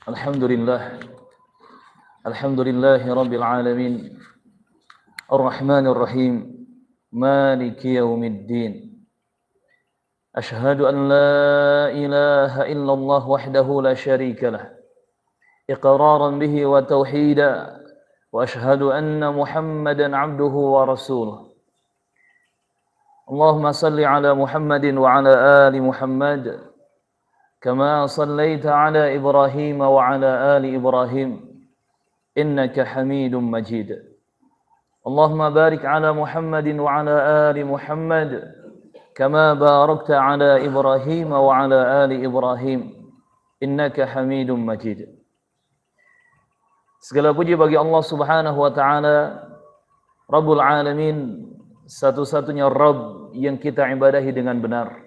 Alhamdulillah. Alhamdulillahi Rabbil Alamin. Ar-Rahmanir Rahim. Maliki Yawmiddin. Ashhadu an la ilaha illallah wahdahu la syarika lah. Iqraran bihi wa tauhida. Wa ashhadu anna Muhammadan abduhu wa rasuluh. Allahumma salli ala Muhammadin wa ala ali Muhammad. كما صليت على إبراهيم وعلى آل إبراهيم إنك حميد مجيد اللهم بارك على محمد وعلى آل محمد كما باركت على إبراهيم وعلى آل إبراهيم إنك حميد مجيد. Segala puji bagi Allah Subhanahu wa taala, Rabbul Alamin, satu-satunya Rabb yang kita ibadahi dengan benar.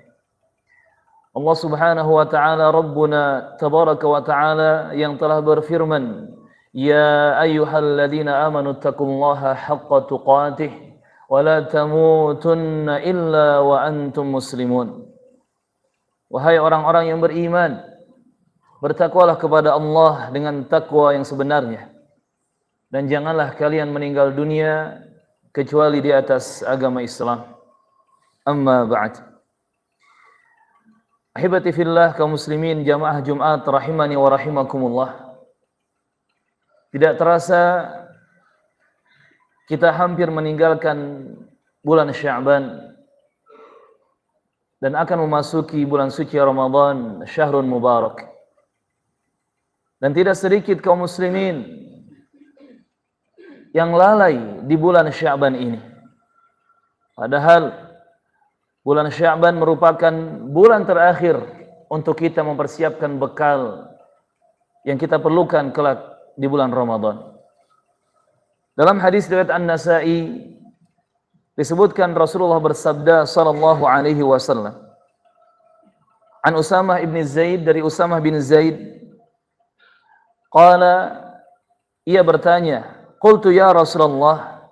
Allah Subhanahu wa taala Rabbuna tabaraka wa taala yang telah berfirman, ya ayyuhalladzina amanu taqullaha haqqa tuqatih wa la tamutunna illa wa antum muslimun. Wahai orang-orang yang beriman, bertakwalah kepada Allah dengan takwa yang sebenarnya, dan janganlah kalian meninggal dunia kecuali di atas agama Islam. Amma ba'd. Ahibati fillah, kaum muslimin jamaah Jumat rahimani wa rahimakumullah. Tidak terasa kita hampir meninggalkan bulan Sya'ban dan akan memasuki bulan suci Ramadan, syahrun mubarak. Dan tidak sedikit kaum muslimin yang lalai di bulan Sya'ban ini. Padahal bulan Sya'ban merupakan bulan terakhir untuk kita mempersiapkan bekal yang kita perlukan kelak di bulan Ramadan. Dalam hadis riwayat An-Nasa'i disebutkan Rasulullah bersabda sallallahu alaihi wasallam, An Usamah ibn Zaid, dari Usamah bin Zaid, qala, ia bertanya, qultu ya Rasulullah,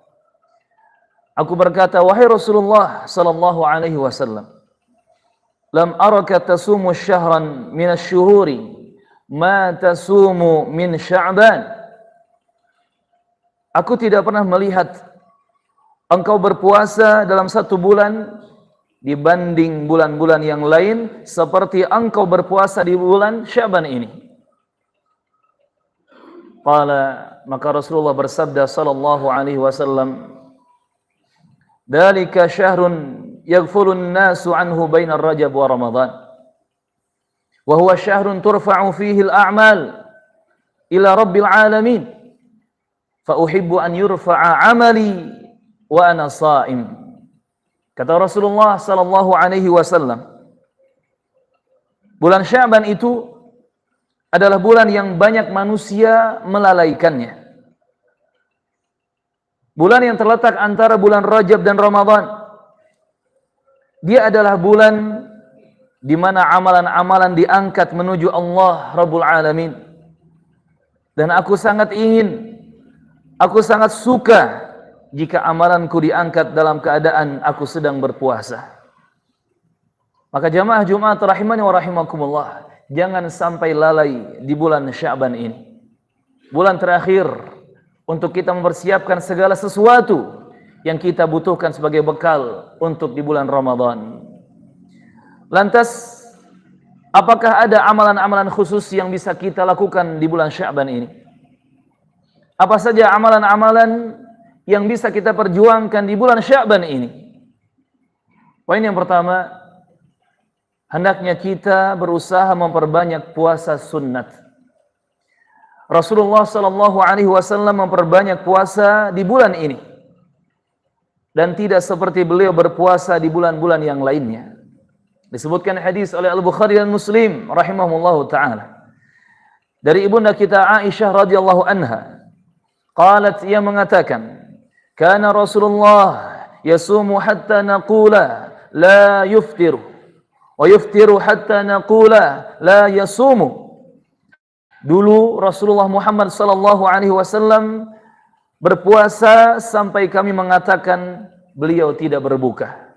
aku berkata, wahai Rasulullah sallallahu alaihi wasallam, lam araka tasumu syahran min asy-syuhuri ma tasumu min Sya'ban. Aku tidak pernah melihat engkau berpuasa dalam satu bulan dibanding bulan-bulan yang lain seperti engkau berpuasa di bulan Sya'ban ini. Qala, maka Rasulullah bersabda sallallahu alaihi wasallam, Dzalika syahrun yaghfulun nasu anhu bainar Rajab wa Ramadan. Wa huwa syahrun turfa'u fihi al-a'mal ila Rabbil alamin. Fa uhibbu an yurfa'a 'amali wa ana sha'im. Kata Rasulullah sallallahu alaihi wasallam, bulan Sya'ban itu adalah bulan yang banyak manusia melalaikannya. Bulan yang terletak antara bulan Rajab dan Ramadan. Dia adalah bulan di mana amalan-amalan diangkat menuju Allah Rabbul Alamin. Dan aku sangat suka jika amalanku diangkat dalam keadaan aku sedang berpuasa. Maka jamaah Jumat rahimani wa rahimakumullah, jangan sampai lalai di bulan Sya'ban ini. Bulan terakhir untuk kita mempersiapkan segala sesuatu yang kita butuhkan sebagai bekal untuk di bulan Ramadan. Lantas, apakah ada amalan-amalan khusus yang bisa kita lakukan di bulan Sya'ban ini? Apa saja amalan-amalan yang bisa kita perjuangkan di bulan Sya'ban ini? Poin yang pertama, hendaknya kita berusaha memperbanyak puasa sunnat. Rasulullah sallallahu alaihi wasallam memperbanyak puasa di bulan ini dan tidak seperti beliau berpuasa di bulan-bulan yang lainnya. Disebutkan hadis oleh Al-Bukhari dan Muslim rahimahumullahu taala dari ibunda kita Aisyah radhiyallahu anha, qalat, ia mengatakan, kana Rasulullah yasumu hatta naqula la yuftiru wa yuftiru hatta naqula la yasumu. Dulu Rasulullah Muhammad sallallahu alaihi wasallam berpuasa sampai kami mengatakan beliau tidak berbuka.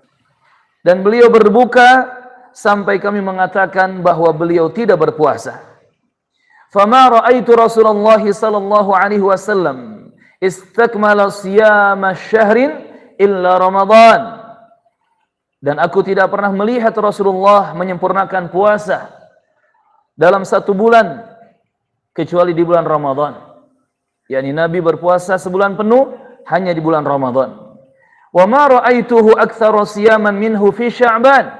Dan beliau berbuka sampai kami mengatakan bahwa beliau tidak berpuasa. Fama ra'aitu Rasulullah sallallahu alaihi wasallam istakmala siyama syahrin illa Ramadan. Dan aku tidak pernah melihat Rasulullah menyempurnakan puasa dalam satu bulan kecuali di bulan Ramadan. Yani Nabi berpuasa sebulan penuh hanya di bulan Ramadan. Wa ma ra'aituhu aktsara siyaman minhu fi Sya'ban.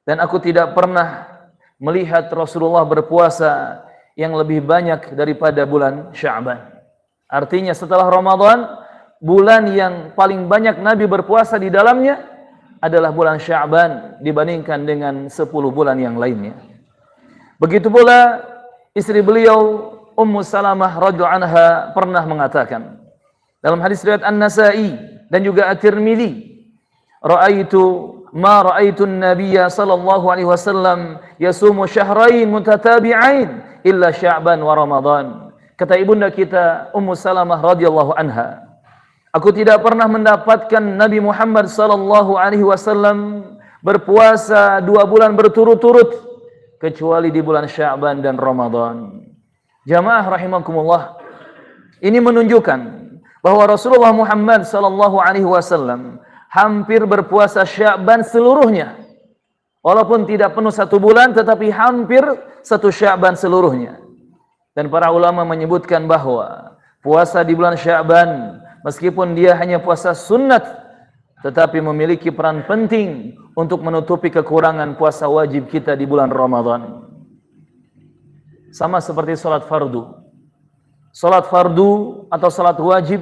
Dan aku tidak pernah melihat Rasulullah berpuasa yang lebih banyak daripada bulan Sya'ban. Artinya setelah Ramadan, bulan yang paling banyak Nabi berpuasa di dalamnya adalah bulan Sya'ban dibandingkan dengan 10 bulan yang lainnya. Begitu pula istri beliau Ummu Salamah radhiyallahu anha pernah mengatakan dalam hadis riwayat An-Nasa'i dan juga At-Tirmidzi, ra'aitu an-nabiyya sallallahu alaihi wasallam yasumu syahrain mutatabi'ain illa Sya'ban wa Ramadan. Kata ibunda kita Ummu Salamah radhiyallahu anha, aku tidak pernah mendapatkan Nabi Muhammad sallallahu alaihi wasallam berpuasa 2 bulan berturut-turut kecuali di bulan Sya'ban dan Ramadan. Jamaah rahimakumullah, ini menunjukkan bahwa Rasulullah Muhammad sallallahu alaihi wasallam hampir berpuasa Sya'ban seluruhnya. Walaupun tidak penuh 1 bulan, tetapi hampir 1 Sya'ban seluruhnya. Dan para ulama menyebutkan bahwa puasa di bulan Sya'ban, meskipun dia hanya puasa sunnat, tetapi memiliki peran penting untuk menutupi kekurangan puasa wajib kita di bulan Ramadan. Sama seperti salat fardu. Salat fardu atau salat wajib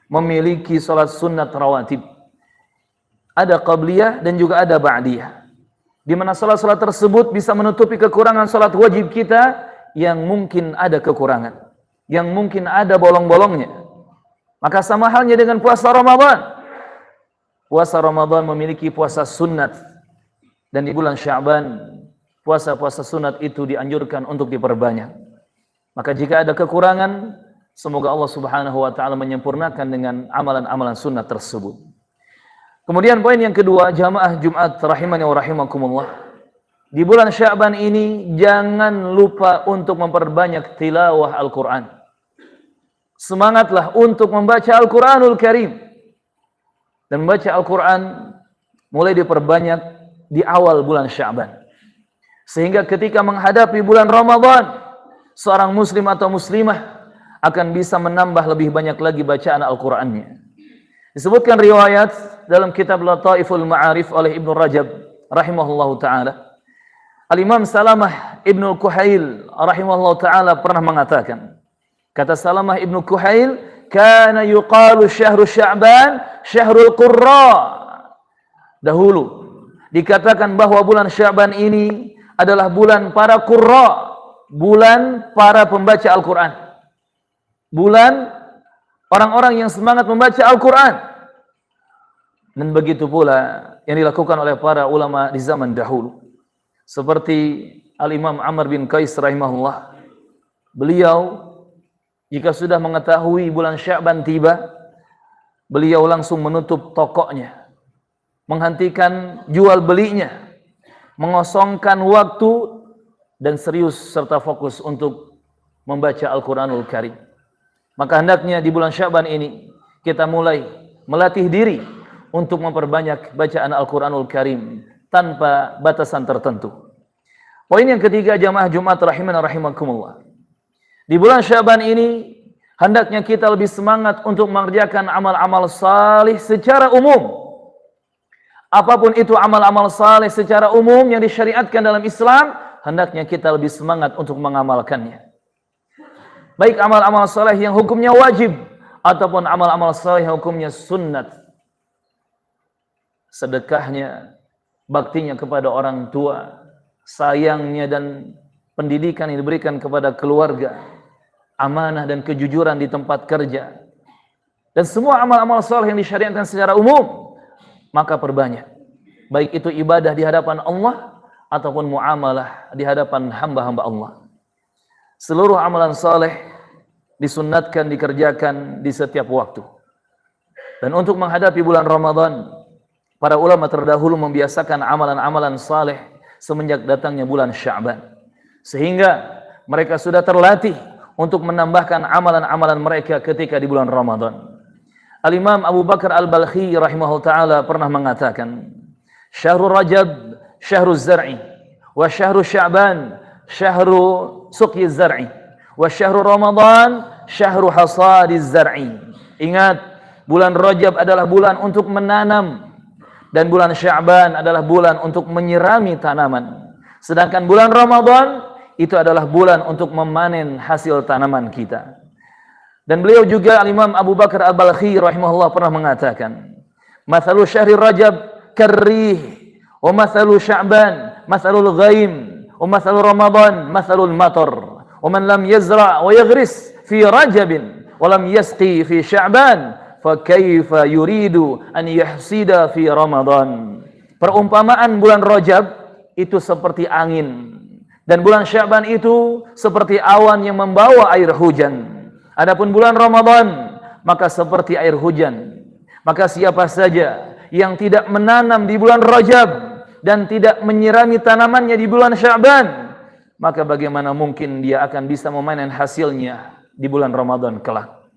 memiliki salat sunnat rawatib. Ada qabliyah dan juga ada ba'diyah. Di mana salat-salat tersebut bisa menutupi kekurangan salat wajib kita yang mungkin ada kekurangan, yang mungkin ada bolong-bolongnya. Maka sama halnya dengan puasa Ramadan. Puasa Ramadan memiliki puasa sunat. Dan di bulan Sya'ban, puasa-puasa sunat itu dianjurkan untuk diperbanyak. Maka jika ada kekurangan, semoga Allah Subhanahu wa taala menyempurnakan dengan amalan-amalan sunat tersebut. Kemudian poin yang kedua, jamaah Jumat rahimani wa rahimakumullah. Di bulan Sya'ban ini jangan lupa untuk memperbanyak tilawah Al-Qur'an. Semangatlah untuk membaca Al-Qur'anul Karim. Dan membaca Al-Qur'an mulai diperbanyak di awal bulan Sya'ban. Sehingga ketika menghadapi bulan Ramadan, seorang muslim atau muslimah akan bisa menambah lebih banyak lagi bacaan Al-Qur'annya. Disebutkan riwayat dalam kitab Lataiful Ma'arif oleh Ibnu Rajab rahimahullahu taala. Al-Imam Salamah Ibnu Kuhail rahimahullahu taala pernah mengatakan, kata Salamah Ibnu Kuhail, kana yuqalu syahru Sya'ban syahrul qurra. Dahulu dikatakan bahwa bulan Sya'ban ini adalah bulan para qurra, bulan para pembaca Al-Qur'an. Bulan orang-orang yang semangat membaca Al-Qur'an. Dan begitu pula yang dilakukan oleh para ulama di zaman dahulu. Seperti Al-Imam Amr bin Qais rahimahullah. Beliau jika sudah mengetahui bulan Sya'ban tiba, beliau langsung menutup tokonya, menghentikan jual belinya, mengosongkan waktu dan serius serta fokus untuk membaca Al-Quranul Karim. Maka hendaknya di bulan Sya'ban ini kita mulai melatih diri untuk memperbanyak bacaan Al-Quranul Karim tanpa batasan tertentu. Poin yang ketiga, jamaah Jumat rahimana rahimakumullah. Di bulan Sya'ban ini hendaknya kita lebih semangat untuk mengerjakan amal-amal salih secara umum. Apapun itu amal-amal salih secara umum yang disyariatkan dalam Islam, hendaknya kita lebih semangat untuk mengamalkannya. Baik amal-amal salih yang hukumnya wajib ataupun amal-amal salih yang hukumnya sunnat. Sedekahnya, baktinya kepada orang tua, sayangnya dan pendidikan yang diberikan kepada keluarga, amanah dan kejujuran di tempat kerja, dan semua amal-amal saleh yang disyariatkan secara umum, maka perbanyak. Baik itu ibadah di hadapan Allah ataupun muamalah di hadapan hamba-hamba Allah. Seluruh amalan saleh disunnatkan dikerjakan di setiap waktu. Dan untuk menghadapi bulan Ramadan, para ulama terdahulu membiasakan amalan-amalan saleh semenjak datangnya bulan Sya'ban. Sehingga mereka sudah terlatih untuk menambahkan amalan-amalan mereka ketika di bulan Ramadan. Al-Imam Abu Bakar Al-Balkhi rahimahullah ta'ala pernah mengatakan, Syahrul Rajab, Syahrul Zar'i, wa Syahrul Sya'ban, Syahrul Suqyi Zar'i, wa Syahrul Ramadan, Syahrul Hasadi Zar'i. Ingat, bulan Rajab adalah bulan untuk menanam, dan bulan Sya'ban adalah bulan untuk menyirami tanaman. Sedangkan bulan Ramadan itu adalah bulan untuk memanen hasil tanaman kita. Dan beliau juga Imam Abu Bakar Al-Balkhi rahimahullah pernah mengatakan, "Mathalu syahri Rajab karrih, wa mathalu Sya'ban mathalul ghaim, wa mathalu Ramadan mathalul matar. Wa man lam yazra' wa yaghris fi Rajabin wa lam yasqi fi Sya'ban, fa kaifa yuridu an yahsida fi Ramadan." Perumpamaan bulan Rajab itu seperti angin, dan bulan Sya'ban itu seperti awan yang membawa air hujan. Adapun bulan Ramadan maka seperti air hujan. Maka siapa saja yang tidak menanam di bulan Rajab dan tidak menyirami tanamannya di bulan Sya'ban, maka bagaimana mungkin dia akan bisa memanen hasilnya di bulan Ramadan kelak.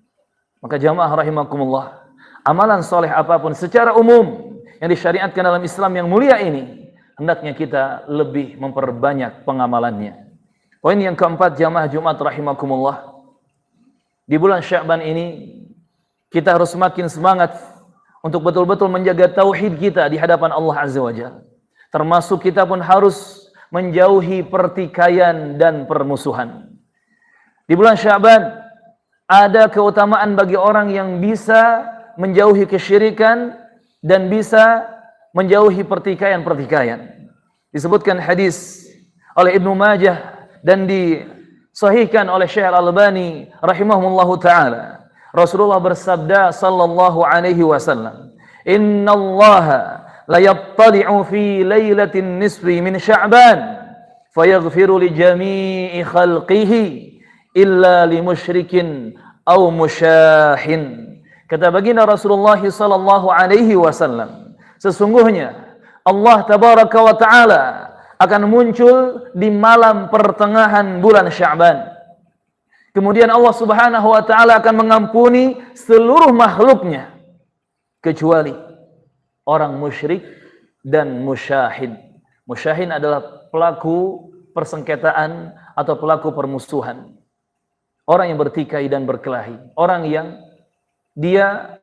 Maka jamaah rahimakumullah, amalan soleh apapun secara umum yang disyariatkan dalam Islam yang mulia ini, hendaknya kita lebih memperbanyak pengamalannya. Poin yang keempat, jamaah Jumat rahimakumullah, di bulan Sya'ban ini kita harus semakin semangat untuk betul-betul menjaga tauhid kita di hadapan Allah Azza wa Jalla. Termasuk kita pun harus menjauhi pertikaian dan permusuhan. Di bulan Sya'ban ada keutamaan bagi orang yang bisa menjauhi kesyirikan dan bisa menjauhi pertikaian-pertikaian. Disebutkan hadis oleh Ibnu Majah dan disahihkan oleh Syekh Al-Albani rahimahumullahu ta'ala. Rasulullah bersabda sallallahu alaihi wasallam, "Innallaha la yattali'u fi lailatin nisfi min Sya'ban fayaghfiru li jami'i khalqihi illa li musyrikin aw musyahin." Kata baginda Rasulullah sallallahu alaihi wasallam, sesungguhnya Allah tabaraka wa ta'ala akan muncul di malam pertengahan bulan Sya'ban. Kemudian Allah Subhanahu wa taala akan mengampuni seluruh makhluknya kecuali orang musyrik dan musyahid. Musyahid adalah pelaku persengketaan atau pelaku permusuhan. Orang yang bertikai dan berkelahi, orang yang dia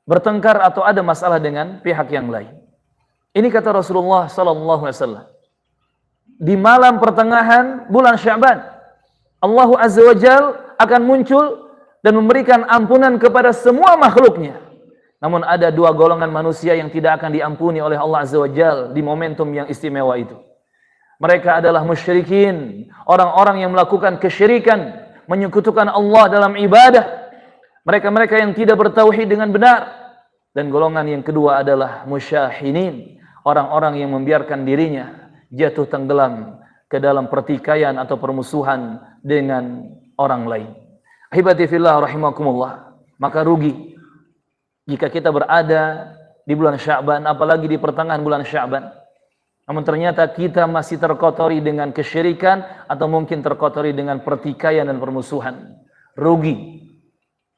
bertengkar atau ada masalah dengan pihak yang lain. Ini kata Rasulullah sallallahu alaihi wasallam. Di malam pertengahan bulan Sya'ban, Allah Azza wa Jalla akan muncul dan memberikan ampunan kepada semua makhluknya. Namun ada dua golongan manusia yang tidak akan diampuni oleh Allah Azza wa Jalla di momentum yang istimewa itu. Mereka adalah musyrikin, orang-orang yang melakukan kesyirikan, menyekutukan Allah dalam ibadah. Mereka-mereka yang tidak bertauhid dengan benar. Dan golongan yang kedua adalah musyahinin, orang-orang yang membiarkan dirinya jatuh tenggelam ke dalam pertikaian atau permusuhan dengan orang lain. Ahibati fillah rahimakumullah, maka rugi jika kita berada di bulan Sya'ban, apalagi di pertengahan bulan Sya'ban, namun ternyata kita masih terkotori dengan kesyirikan atau mungkin terkotori dengan pertikaian dan permusuhan. Rugi,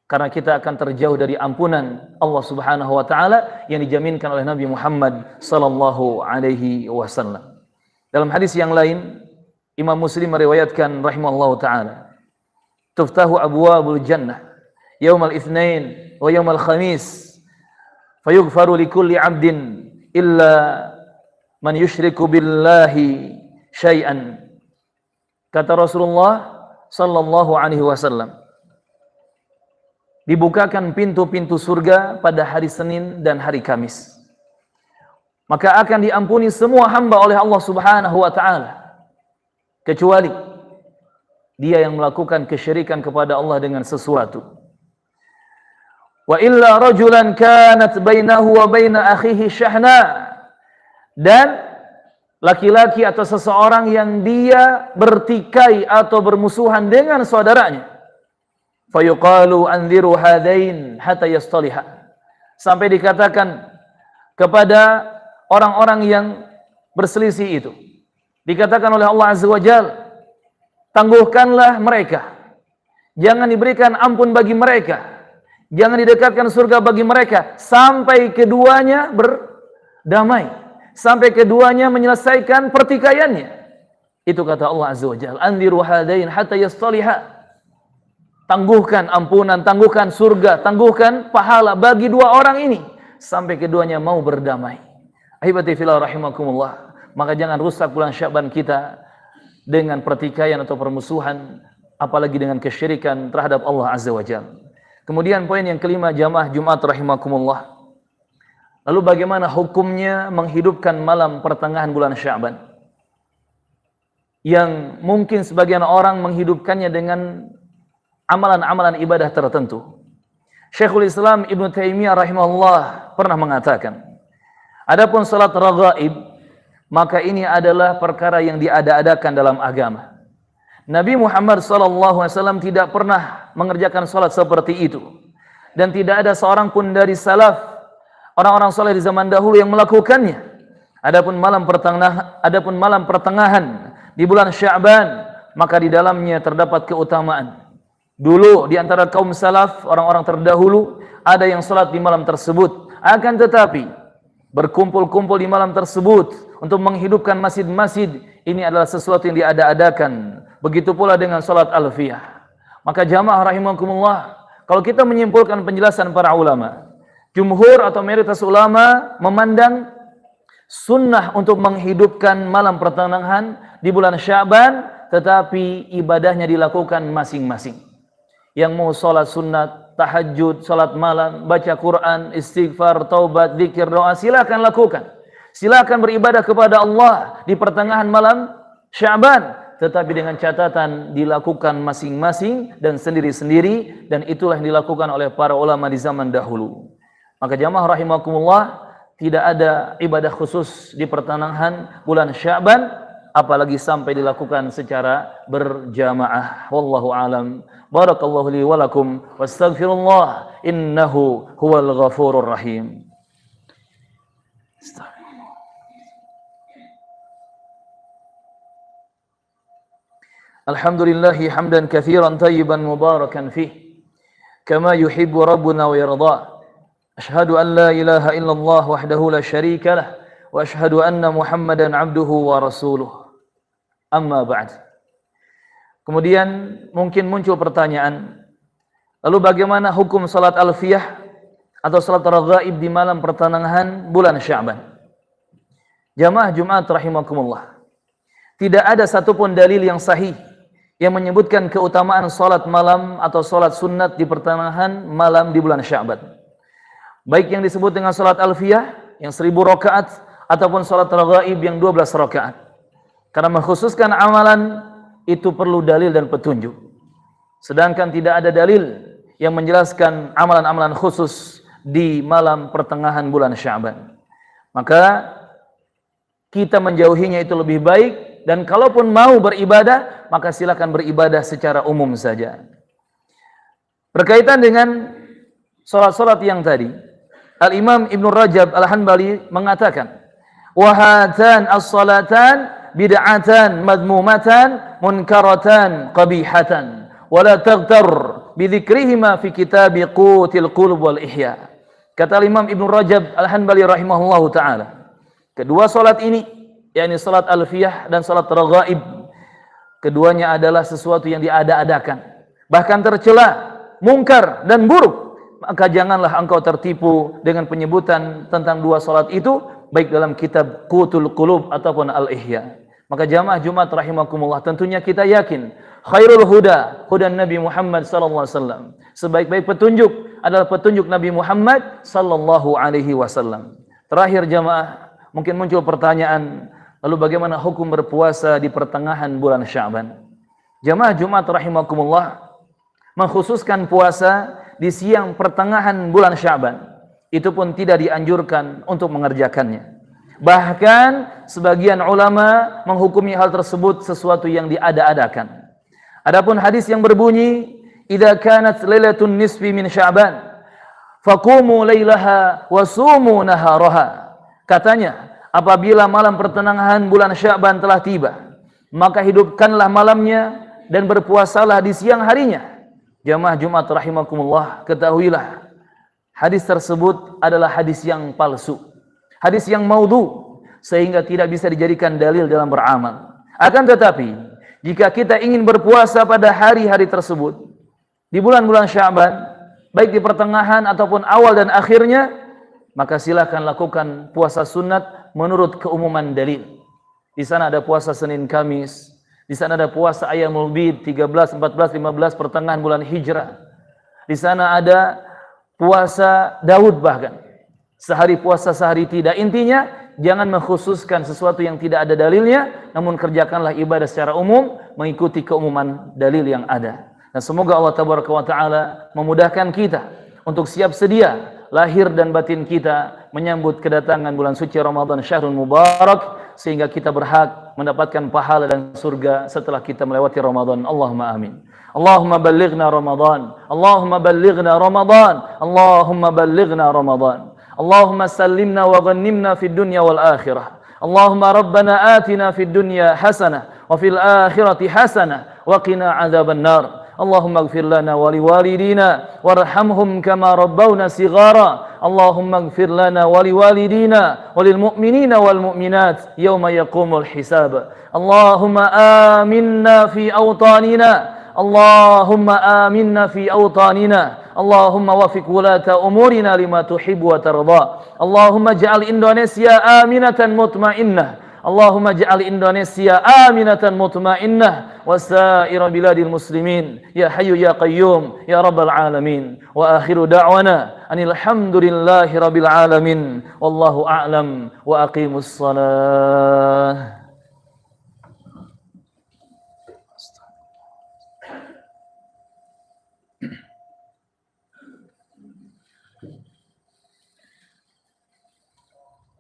karena kita akan terjauh dari ampunan Allah Subhanahu wa taala yang dijaminkan oleh Nabi Muhammad sallallahu alaihi wasallam. Dalam hadis yang lain, Imam Muslim meriwayatkan rahimahullahu taala, "Tuftahu abwabul jannah yaumal itsnain wa yaumal khamis, fayughfaru likulli 'abdin illa man yusyriku billahi syai'an." Kata Rasulullah sallallahu alaihi wasallam, dibukakan pintu-pintu surga pada hari Senin dan hari Kamis. Maka akan diampuni semua hamba oleh Allah Subhanahu wa taala kecuali dia yang melakukan kesyirikan kepada Allah dengan sesuatu. Wa illa rajulan kanat bainahu wa baina akhihi syahna, dan laki-laki atau seseorang yang dia bertikai atau bermusuhan dengan saudaranya. Fayuqalu anziru hadain hatta yastaliha, sampai dikatakan kepada orang-orang yang berselisih itu, dikatakan oleh Allah Azza wa Jalla, tangguhkanlah mereka. Jangan diberikan ampun bagi mereka. Jangan didekatkan surga bagi mereka sampai keduanya berdamai, sampai keduanya menyelesaikan pertikaiannya. Itu kata Allah Azza wa Jalla, anziru hadain hatta yastaliha. Tangguhkan ampunan, tangguhkan surga, tangguhkan pahala bagi dua orang ini sampai keduanya mau berdamai. Ahibati fillah rahimakumullah. Maka jangan rusak bulan Sya'ban kita dengan pertikaian atau permusuhan, apalagi dengan kesyirikan terhadap Allah Azza wa Jalla. Kemudian poin yang kelima, jamaah Jumat rahimakumullah. Lalu bagaimana hukumnya menghidupkan malam pertengahan bulan Sya'ban? Yang mungkin sebagian orang menghidupkannya dengan amalan-amalan ibadah tertentu. Syekhul Islam Ibnu Taimiyah rahimahullah pernah mengatakan, adapun salat raghaib, maka ini adalah perkara yang diada-adakan dalam agama. Nabi Muhammad SAW tidak pernah mengerjakan salat seperti itu. Dan tidak ada seorang pun dari salaf, orang-orang saleh di zaman dahulu yang melakukannya. Adapun malam pertengahan di bulan Sya'ban, maka di dalamnya terdapat keutamaan. Dulu di antara kaum salaf, orang-orang terdahulu, ada yang salat di malam tersebut. Akan tetapi berkumpul-kumpul di malam tersebut untuk menghidupkan masjid-masjid, ini adalah sesuatu yang diada-adakan. Begitu pula dengan salat alfiyah. Maka jamaah rahimakumullah, kalau kita menyimpulkan penjelasan para ulama, jumhur atau mayoritas ulama memandang sunnah untuk menghidupkan malam pertengahan di bulan Sya'ban, tetapi ibadahnya dilakukan masing-masing. Yang mau sholat sunat, tahajud, sholat malam, baca Quran, istighfar, taubat, zikir, doa, silakan lakukan. Silakan beribadah kepada Allah di pertengahan malam Sya'ban, tetapi dengan catatan dilakukan masing-masing dan sendiri-sendiri, dan itulah yang dilakukan oleh para ulama di zaman dahulu. Maka jamaah rahimakumullah, tidak ada ibadah khusus di pertengahan bulan Sya'ban, apalagi sampai dilakukan secara berjamaah. Wallahu alam. Barakallahu li wa lakum wastaghfirullah innahu huwal ghafurur rahim. Alhamdulillahi hamdan katsiran tayyiban mubarakan fih kama yuhibbu rabbuna wa yarda. Ashhadu an la ilaha illallah wahdahu la syarika lah wa ashhadu anna Muhammadan abduhu wa rasuluh. Amma ba'd. Kemudian mungkin muncul pertanyaan, lalu bagaimana hukum salat alfiyah atau salat raghaib di malam pertengahan bulan Sya'ban? Jamaah Jumat rahimakumullah, tidak ada satupun dalil yang sahih yang menyebutkan keutamaan salat malam atau salat sunnat di pertengahan malam di bulan Sya'ban. Baik yang disebut dengan salat alfiyah yang 1000 rakaat ataupun salat raghaib yang 12 rakaat. Karena mengkhususkan amalan itu perlu dalil dan petunjuk. Sedangkan tidak ada dalil yang menjelaskan amalan-amalan khusus di malam pertengahan bulan Sya'ban. Maka kita menjauhinya itu lebih baik, dan kalaupun mau beribadah, maka silakan beribadah secara umum saja. Berkaitan dengan salat-salat yang tadi, Al-Imam Ibnu Rajab Al-Hanbali mengatakan, "Wahatan as-salatan bid'atan madmumatan munkaratan qabihatan wala taghtar bidzikrihima fi kitab Qutil Qulub wal Ihya." Kata Imam Ibnu Rajab Al-Hanbali rahimahullahu taala, kedua salat ini, yakni salat alfiyah dan salat raghaib, keduanya adalah sesuatu yang diada-adakan, bahkan tercela, mungkar dan buruk. Maka janganlah engkau tertipu dengan penyebutan tentang dua salat itu, baik dalam kitab Qutul Qulub ataupun Al-Ihya. Maka jamaah Jumat rahimakumullah, tentunya kita yakin khairul huda hudan Nabi Muhammad sallallahu alaihi wasallam. Sebaik-baik petunjuk adalah petunjuk Nabi Muhammad sallallahu alaihi wasallam. Terakhir jamaah, mungkin muncul pertanyaan, lalu bagaimana hukum berpuasa di pertengahan bulan Sya'ban? Jamaah Jumat rahimakumullah, mengkhususkan puasa di siang pertengahan bulan Sya'ban, itu pun tidak dianjurkan untuk mengerjakannya. Bahkan sebagian ulama menghukumi hal tersebut sesuatu yang diada-adakan. Adapun hadis yang berbunyi, "Idza kanat lailatun nisfi min Sya'ban, faqumu lailaha wa sumu naharaha." Katanya, apabila malam pertengahan bulan Sya'ban telah tiba, maka hidupkanlah malamnya dan berpuasalah di siang harinya. Jamaah Jumat rahimakumullah, ketahuilah hadis tersebut adalah hadis yang palsu, hadis yang maudhu, sehingga tidak bisa dijadikan dalil dalam beramal. Akan tetapi, jika kita ingin berpuasa pada hari-hari tersebut, di bulan-bulan Sya'ban, baik di pertengahan ataupun awal dan akhirnya, maka silakan lakukan puasa sunat menurut keumuman dalil. Di sana ada puasa Senin Kamis, di sana ada puasa Ayyamul Bid 13, 14, 15 pertengahan bulan Hijrah. Di sana ada puasa Daud bahkan. Sehari puasa, sehari tidak. Intinya jangan mengkhususkan sesuatu yang tidak ada dalilnya, namun kerjakanlah ibadah secara umum mengikuti keumuman dalil yang ada. Dan semoga Allah Tabaraka wa Ta'ala memudahkan kita untuk siap sedia lahir dan batin kita menyambut kedatangan bulan suci Ramadan Syahrul Mubarak, sehingga kita berhak mendapatkan pahala dan surga setelah kita melewati Ramadan. Allahumma amin. Allahumma ballighna Ramadan. Allahumma ballighna Ramadan. Allahumma ballighna Ramadan. Allahumma sallimna wa ghanimna fid dunya wal akhirah. Allahumma rabbana atina fid dunya hasanah wa fil akhirati hasanah wa qina adzaban nar. Allahumma ighfir lana wa liwalidina warhamhum kama rabbawna sighara. Allahumma ighfir lana wa liwalidina walil mu'minina wal mu'minat yawma yaqumul hisab. Allahumma aminna fi awtanina. Allahumma aminna fi awtanina. Allahumma wafiq wulata umurina lima tuhibbu wa tarda. Allahumma ja'al Indonesia aminatan mutmainnah. Allahumma ja'al Indonesia aminatan mutmainnah wa sa'ira biladil muslimin ya hayyu ya qayyum ya rabbal alamin. Wa akhiru da'wana anil hamdulillahi rabbil alamin. Wallahu a'lam wa aqimus salah.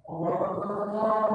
Allah